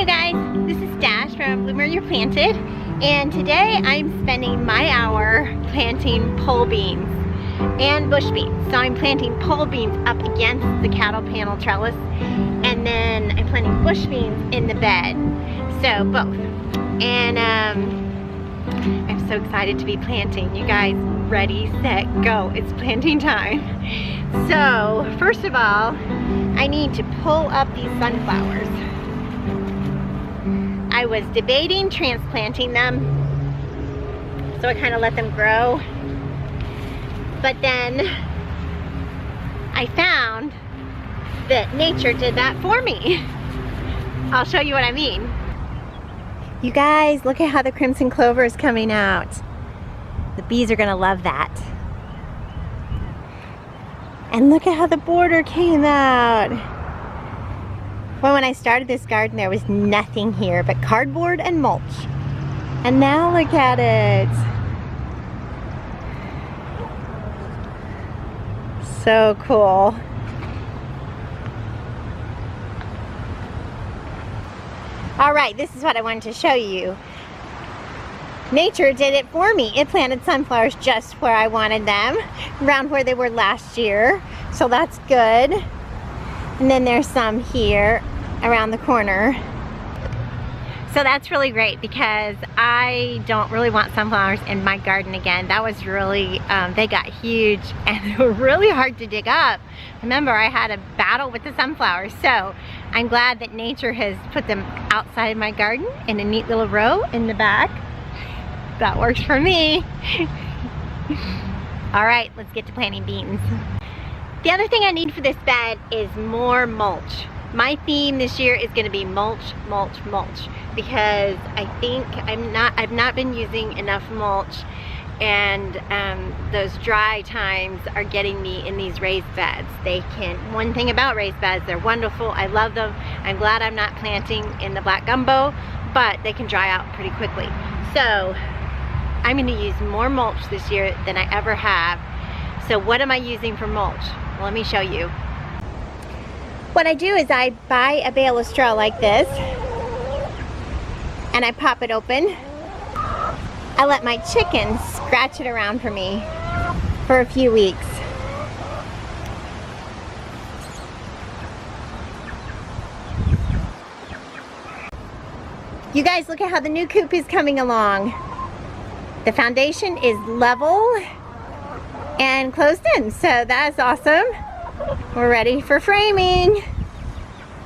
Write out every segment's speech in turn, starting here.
you guys, this is Dash from Bloomer You're Planted, and today I'm spending my hour planting pole beans and bush beans. So I'm planting pole beans up against the cattle panel trellis, and then I'm planting bush beans in the bed. So both. And I'm so excited to be planting. You guys, ready, set, go. It's planting time. So first of all, I need to pull up these sunflowers. I was debating transplanting them, so I kind of let them grow. But then I found that nature did that for me. I'll show you what I mean. You guys, look at how the crimson clover is coming out. The bees are gonna love that. And look at how the border came out. Well, when I started this garden, there was nothing here but cardboard and mulch. And now look at it. So cool. All right, this is what I wanted to show you. Nature did it for me. It planted sunflowers just where I wanted them, around where they were last year. So that's good. And then there's some here around the corner. So that's really great because I don't really want sunflowers in my garden again. That was really, they got huge and they were really hard to dig up. Remember, I had a battle with the sunflowers. So I'm glad that nature has put them outside my garden in a neat little row in the back. That works for me. All right, let's get to planting beans. The other thing I need for this bed is more mulch. My theme this year is going to be mulch, mulch, mulch, because I think I've not been using enough mulch, and those dry times are getting me in these raised beds. One thing about raised beds, they're wonderful. I love them. I'm glad I'm not planting in the black gumbo, but they can dry out pretty quickly. So I'm going to use more mulch this year than I ever have. So what am I using for mulch? Well, let me show you. What I do is I buy a bale of straw like this, and I pop it open. I let my chickens scratch it around for me for a few weeks. You guys, look at how the new coop is coming along. The foundation is level and closed in, so that's awesome. We're ready for framing.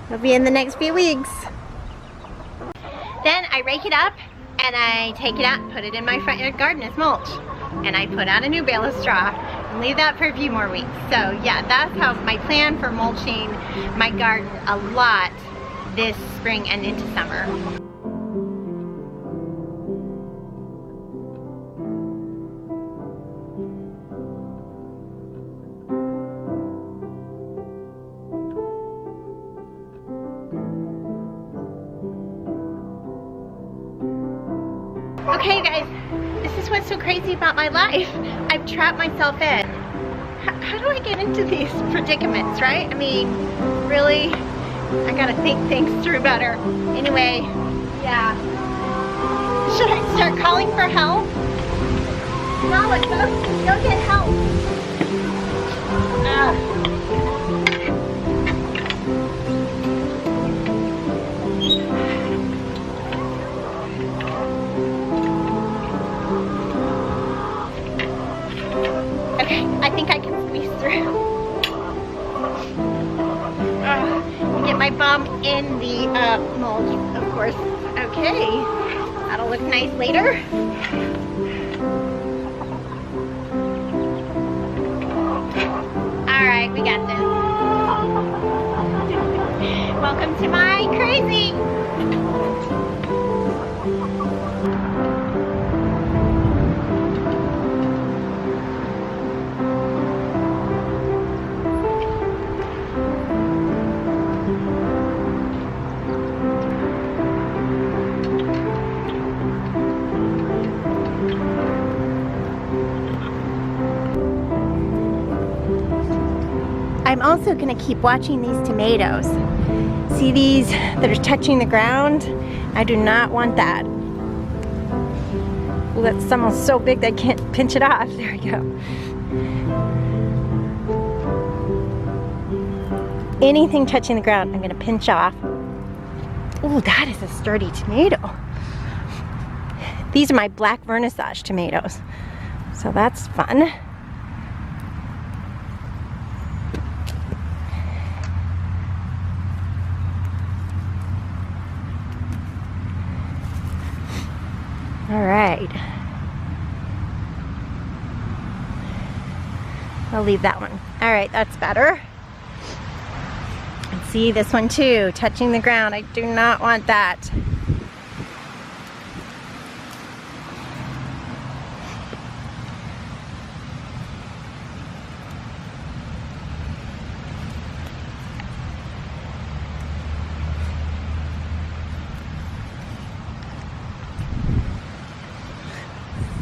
It'll be in the next few weeks. Then I rake it up and I take it out and put it in my front yard garden as mulch. And I put out a new bale of straw and leave that for a few more weeks. So yeah, that's how my plan for mulching my garden a lot this spring and into summer. Okay, guys, this is what's so crazy about my life. I've trapped myself in. How do I get into these predicaments, right? I mean, really? I gotta think things through better. Anyway, yeah. Should I start calling for help? No, let's go get help. Okay, I think I can squeeze through. Get my bum in the mulch, of course. Okay, that'll look nice later. All right, we got this. Welcome to my crazy. I'm also going to keep watching these tomatoes. See these that are touching the ground? I do not want that. Well, that's almost so big that I can't pinch it off. There we go. Anything touching the ground, I'm gonna pinch off. Ooh, that is a sturdy tomato. These are my black vernissage tomatoes. So that's fun. All right. I'll leave that one. All right, that's better. And see this one too, touching the ground. I do not want that.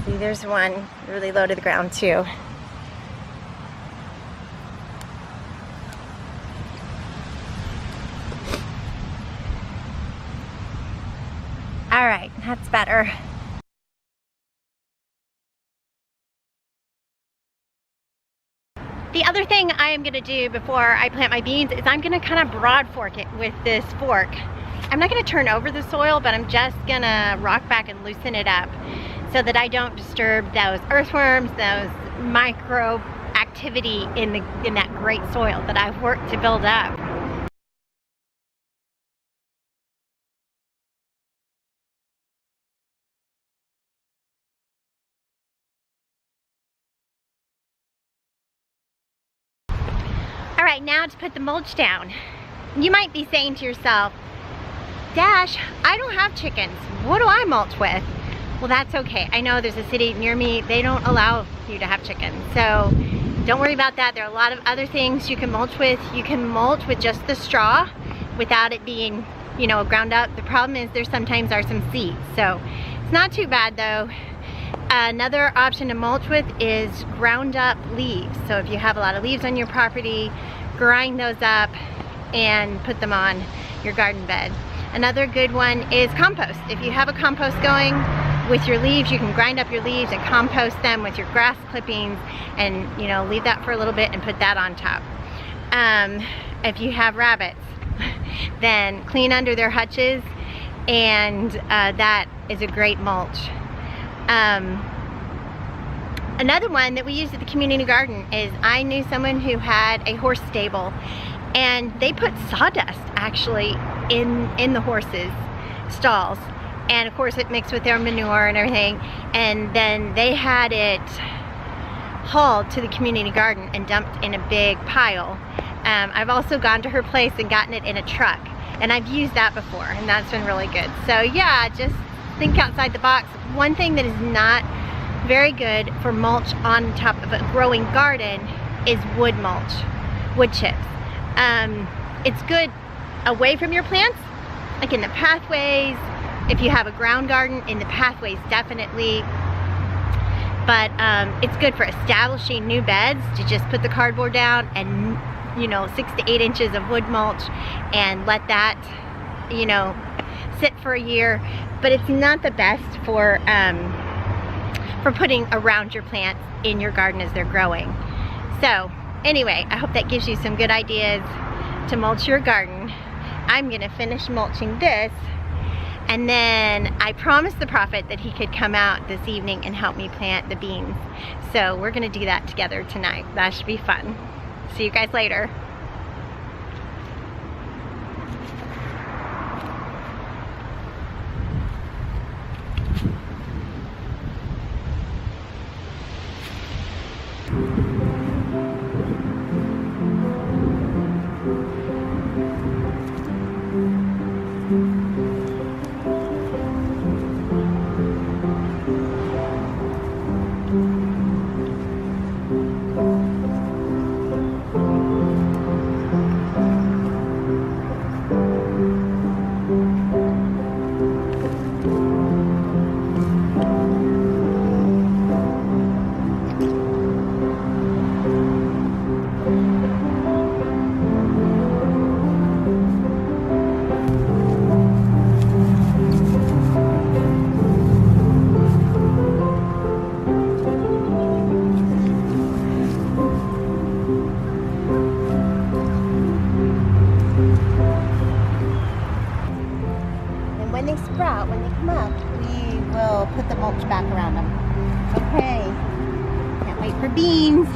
See, there's one really low to the ground too. All right, that's better. The other thing I am gonna do before I plant my beans is I'm gonna kind of broad fork it with this fork. I'm not gonna turn over the soil, but I'm just gonna rock back and loosen it up so that I don't disturb those earthworms, those micro activity in that great soil that I've worked to build up. All right, now to put the mulch down. You might be saying to yourself, Dash, I don't have chickens. What do I mulch with? Well, that's okay. I know there's a city near me, they don't allow you to have chickens. So don't worry about that. There are a lot of other things you can mulch with. You can mulch with just the straw without it being, you know, ground up. The problem is there sometimes are some seeds. So it's not too bad though. Another option to mulch with is ground up leaves. So if you have a lot of leaves on your property, grind those up and put them on your garden bed. Another good one is compost. If you have a compost going with your leaves, you can grind up your leaves and compost them with your grass clippings and, you know, leave that for a little bit and put that on top. If you have rabbits, then clean under their hutches, and that is a great mulch. Another one that we used at the community garden is I knew someone who had a horse stable, and they put sawdust actually in the horses' stalls, and of course it mixed with their manure and everything, and then they had it hauled to the community garden and dumped in a big pile. I've also gone to her place and gotten it in a truck, and I've used that before, and that's been really good. So yeah, just think outside the box. One thing that is not very good for mulch on top of a growing garden is wood mulch, wood chips. It's good away from your plants, like in the pathways. If you have a ground garden, in the pathways definitely. But it's good for establishing new beds, to just put the cardboard down and, you know, 6 to 8 inches of wood mulch and let that, you know, sit for a year. But it's not the best for putting around your plants in your garden as they're growing. So anyway, I hope that gives you some good ideas to mulch your garden. I'm gonna finish mulching this, and then I promised the prophet that he could come out this evening and help me plant the beans. So we're gonna do that together tonight. That should be fun. See you guys later. Okay. Can't wait for beans.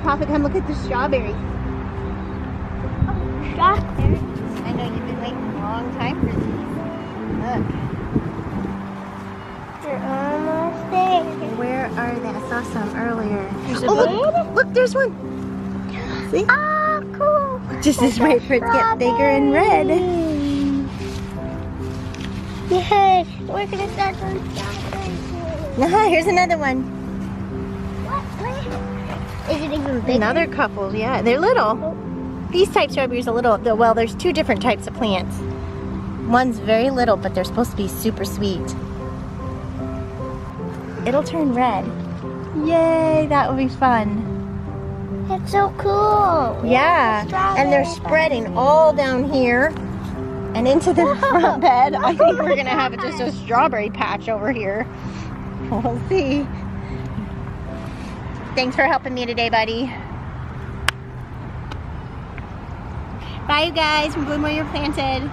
Prophet, come look at the strawberries. Oh, strawberries. I know you've been waiting a long time for these. Look. They're almost there. Where are they? I saw some earlier. There's a look, there's one. See? Oh, cool. Just as wait for it to get bigger and red. Yes, we're gonna start some strawberries. Here's another one. What? Where? Is it even bigger? Another couple, yeah. They're little. These type strawberries are little. Well, there's two different types of plants. One's very little, but they're supposed to be super sweet. It'll turn red. Yay, that will be fun. It's so cool. Yeah, and they're spreading all down here and into the front bed. I think we're gonna have just a strawberry patch over here. We'll see. Thanks for helping me today, buddy. Bye, you guys. From Bloom Where You're Planted.